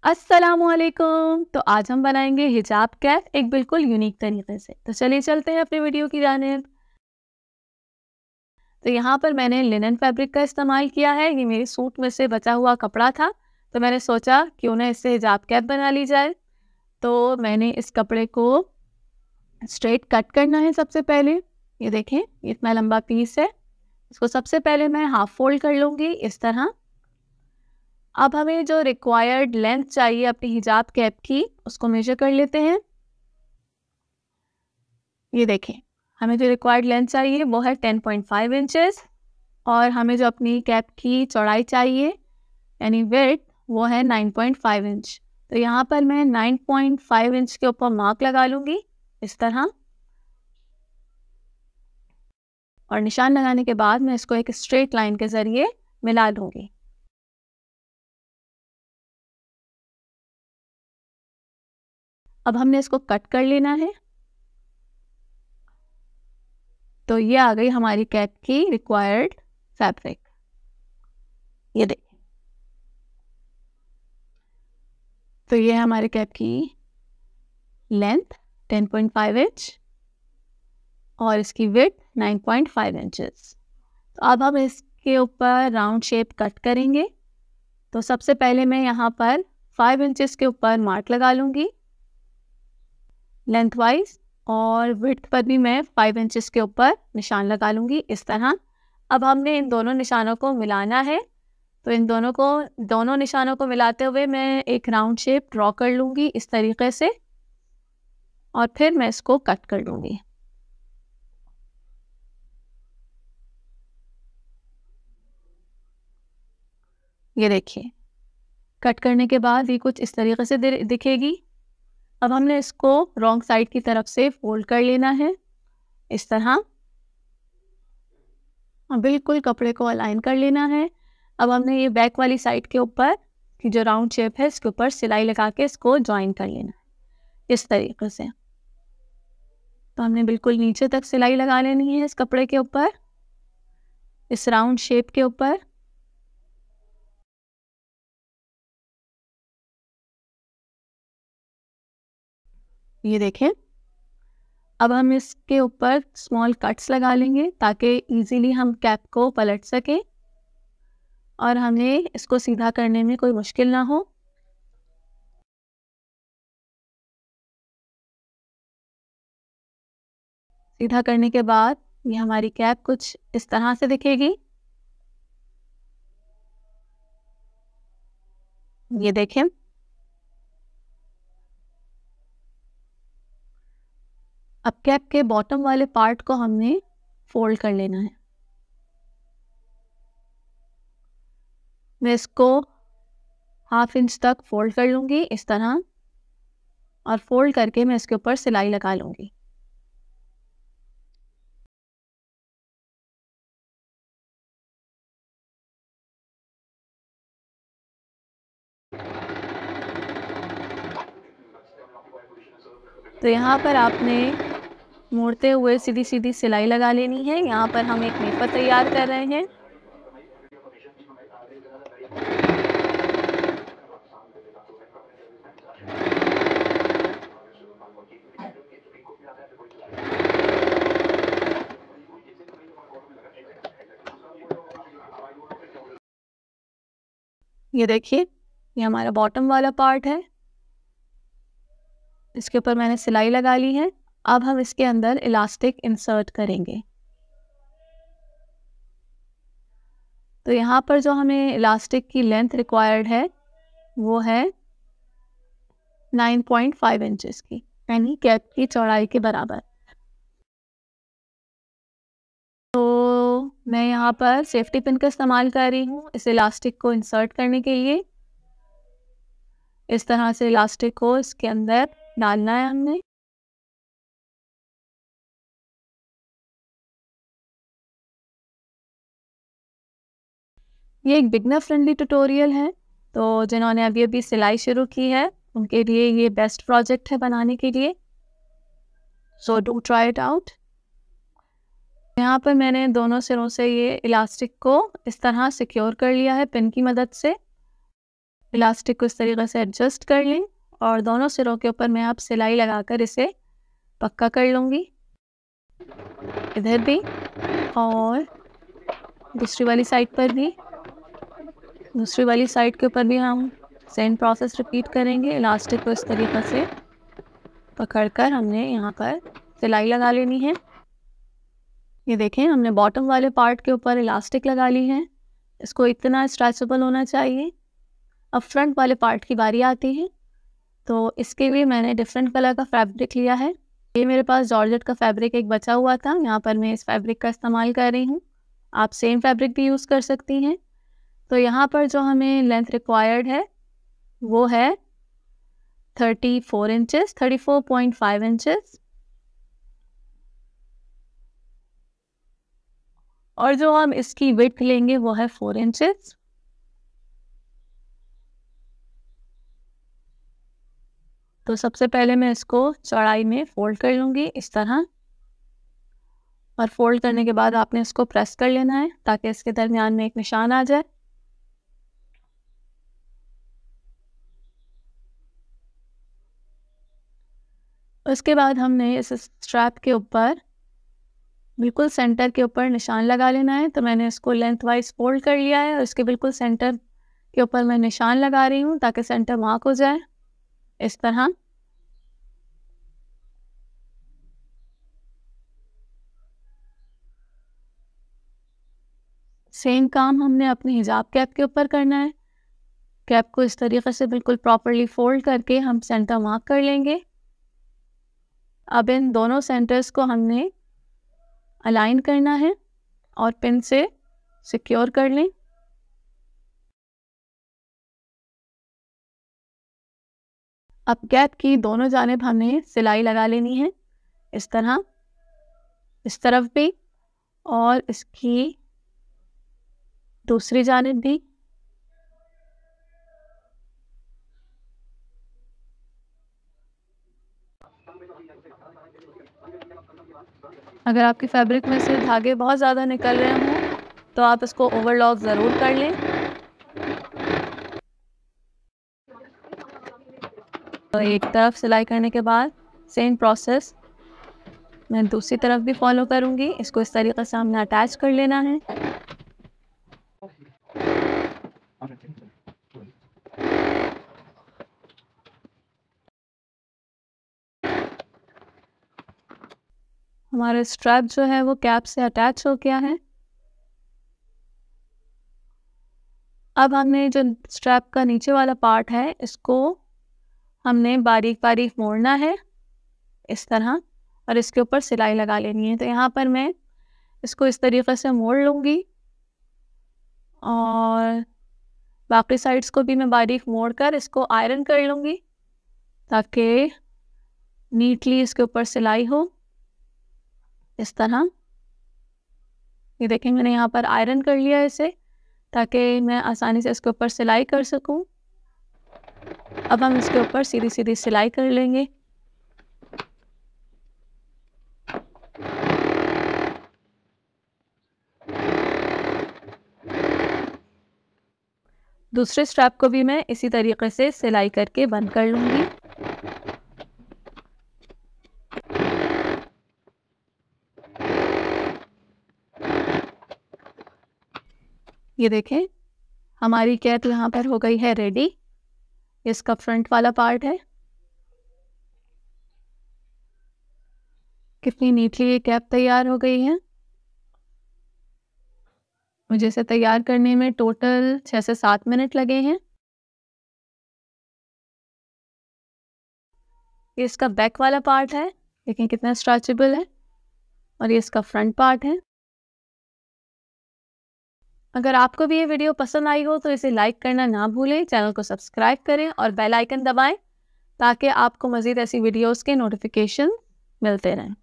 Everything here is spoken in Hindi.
अस्सलामुअलैकुम। तो आज हम बनाएंगे हिजाब कैप एक बिल्कुल यूनिक तरीके से। तो चलिए चलते हैं अपनी वीडियो की जानिब। तो यहाँ पर मैंने लिनन फैब्रिक का इस्तेमाल किया है। ये मेरे सूट में से बचा हुआ कपड़ा था, तो मैंने सोचा क्यों ना इससे हिजाब कैप बना ली जाए। तो मैंने इस कपड़े को स्ट्रेट कट करना है। सबसे पहले ये देखें, ये इतना लंबा पीस है। इसको सबसे पहले मैं हाफ फोल्ड कर लूँगी इस तरह। अब हमें जो रिक्वायर्ड लेंथ चाहिए अपनी हिजाब कैप की, उसको मेजर कर लेते हैं। ये देखें, हमें जो रिक्वायर्ड लेंथ चाहिए वो है 10.5 इंचेस, और हमें जो अपनी कैप की चौड़ाई चाहिए यानी विड्थ, वो है 9.5 इंच। तो यहाँ पर मैं 9.5 इंच के ऊपर मार्क लगा लूँगी इस तरह, और निशान लगाने के बाद मैं इसको एक स्ट्रेट लाइन के ज़रिए मिला लूँगी। अब हमने इसको कट कर लेना है। तो ये आ गई हमारी कैप की रिक्वायर्ड फैब्रिक। ये देखिए, तो ये है हमारे कैप की लेंथ 10.5 इंच और इसकी विड्थ 9.5 इंचेस। तो अब हम इसके ऊपर राउंड शेप कट करेंगे। तो सबसे पहले मैं यहाँ पर 5 इंचेस के ऊपर मार्क लगा लूँगी लेंथ वाइज, और विड्थ पर भी मैं 5 इंचेस के ऊपर निशान लगा लूँगी इस तरह। अब हमने इन दोनों निशानों को मिलाना है। तो इन दोनों निशानों को मिलाते हुए मैं एक राउंड शेप ड्रॉ कर लूँगी इस तरीके से, और फिर मैं इसको कट कर लूँगी। ये देखिए, कट करने के बाद ये कुछ इस तरीके से दिखेगी। अब हमने इसको रॉन्ग साइड की तरफ से फोल्ड कर लेना है इस तरह, और बिल्कुल कपड़े को अलाइन कर लेना है। अब हमने ये बैक वाली साइड के ऊपर की जो राउंड शेप है, इसके ऊपर सिलाई लगा के इसको ज्वाइन कर लेना है इस तरीके से। तो हमने बिल्कुल नीचे तक सिलाई लगा लेनी है इस कपड़े के ऊपर, इस राउंड शेप के ऊपर। ये देखें, अब हम इसके ऊपर स्मॉल कट्स लगा लेंगे ताकि इजीली हम कैप को पलट सकें और हमें इसको सीधा करने में कोई मुश्किल ना हो। सीधा करने के बाद ये हमारी कैप कुछ इस तरह से दिखेगी। ये देखें, अब कैप के बॉटम वाले पार्ट को हमने फोल्ड कर लेना है। मैं इसको हाफ इंच तक फोल्ड कर लूँगी इस तरह, और फोल्ड करके मैं इसके ऊपर सिलाई लगा लूँगी। तो यहाँ पर आपने मोड़ते हुए सीधी सीधी सिलाई लगा लेनी है। यहाँ पर हम एक नेफा तैयार कर रहे हैं। ये देखिए, ये हमारा बॉटम वाला पार्ट है, इसके ऊपर मैंने सिलाई लगा ली है। अब हम इसके अंदर इलास्टिक इंसर्ट करेंगे। तो यहाँ पर जो हमें इलास्टिक की लेंथ रिक्वायर्ड है वो है 9.5 इंचेस की, यानी कैप की चौड़ाई के बराबर। तो मैं यहाँ पर सेफ्टी पिन का इस्तेमाल कर रही हूँ इस इलास्टिक को इंसर्ट करने के लिए। इस तरह से इलास्टिक को इसके अंदर डालना है हमने। ये एक बिगनर फ्रेंडली ट्यूटोरियल है, तो जिन्होंने अभी अभी सिलाई शुरू की है उनके लिए ये बेस्ट प्रोजेक्ट है बनाने के लिए। So do try it out. यहाँ पर मैंने दोनों सिरों से ये इलास्टिक को इस तरह सिक्योर कर लिया है पिन की मदद से। इलास्टिक को इस तरीके से एडजस्ट कर लें और दोनों सिरों के ऊपर मैं अब सिलाई लगाकर इसे पक्का कर लूँगी, इधर भी और दूसरी वाली साइड पर भी। दूसरी वाली साइड के ऊपर भी हम सेम प्रोसेस रिपीट करेंगे। इलास्टिक को इस तरीके से पकड़कर हमने यहाँ पर सिलाई लगा लेनी है। ये देखें, हमने बॉटम वाले पार्ट के ऊपर इलास्टिक लगा ली है। इसको इतना स्ट्रेचेबल होना चाहिए। अब फ्रंट वाले पार्ट की बारी आती है, तो इसके लिए मैंने डिफरेंट कलर का फैब्रिक लिया है। ये मेरे पास जॉर्जेट का फैब्रिक एक बचा हुआ था, यहाँ पर मैं इस फैब्रिक का इस्तेमाल कर रही हूँ। आप सेम फैब्रिक भी यूज़ कर सकती हैं। तो यहाँ पर जो हमें लेंथ रिक्वायर्ड है वो है 34 इंचेस, 34.5 इंचेस। और जो हम इसकी विड्थ लेंगे वो है 4 इंचेस। तो सबसे पहले मैं इसको चौड़ाई में फोल्ड कर लूँगी इस तरह, और फोल्ड करने के बाद आपने इसको प्रेस कर लेना है ताकि इसके दरमियान में एक निशान आ जाए। उसके बाद हमने इस स्ट्रैप के ऊपर बिल्कुल सेंटर के ऊपर निशान लगा लेना है। तो मैंने इसको लेंथ वाइज फोल्ड कर लिया है और इसके बिल्कुल सेंटर के ऊपर मैं निशान लगा रही हूँ ताकि सेंटर मार्क हो जाए इस तरह। सेम काम हमने अपने हिजाब कैप के ऊपर करना है। कैप को इस तरीके से बिल्कुल प्रॉपरली फोल्ड करके हम सेंटर मार्क कर लेंगे। अब इन दोनों सेंटर्स को हमने अलाइन करना है और पिन से सिक्योर कर लें। अब कैप की दोनों जानिब हमें सिलाई लगा लेनी है इस तरह, इस तरफ भी और इसकी दूसरी जानिब भी। अगर आपकी फैब्रिक में से धागे बहुत ज़्यादा निकल रहे हों तो आप इसको ओवरलॉक ज़रूर कर लें। तो एक तरफ सिलाई करने के बाद सेम प्रोसेस मैं दूसरी तरफ भी फॉलो करूँगी। इसको इस तरीके से हमने अटैच कर लेना है। हमारा स्ट्रैप जो है वो कैप से अटैच हो गया है। अब हमने जो स्ट्रैप का नीचे वाला पार्ट है इसको हमने बारीक बारीक मोड़ना है इस तरह और इसके ऊपर सिलाई लगा लेनी है। तो यहाँ पर मैं इसको इस तरीके से मोड़ लूँगी और बाकी साइड्स को भी मैं बारीक मोड़ कर इसको आयरन कर लूँगी ताकि नीटली इसके ऊपर सिलाई हो इस तरह। ये देखें, मैंने यहाँ पर आयरन कर लिया इसे ताकि मैं आसानी से इसके ऊपर सिलाई कर सकूँ। अब हम इसके ऊपर सीधी सीधी सिलाई कर लेंगे। दूसरे स्ट्रैप को भी मैं इसी तरीके से सिलाई करके बंद कर लूँगी। ये देखें, हमारी कैप यहाँ पर हो गई है रेडी। इसका फ्रंट वाला पार्ट है। कितनी नीटली ये कैप तैयार हो गई है। मुझे इसे तैयार करने में टोटल 6 से 7 मिनट लगे हैं। ये इसका बैक वाला पार्ट है, देखें कितना स्ट्रेचेबल है, और ये इसका फ्रंट पार्ट है। अगर आपको भी ये वीडियो पसंद आई हो तो इसे लाइक करना ना भूलें, चैनल को सब्सक्राइब करें और बेल आइकन दबाएं ताकि आपको मज़ीद ऐसी वीडियोस के नोटिफिकेशन मिलते रहें।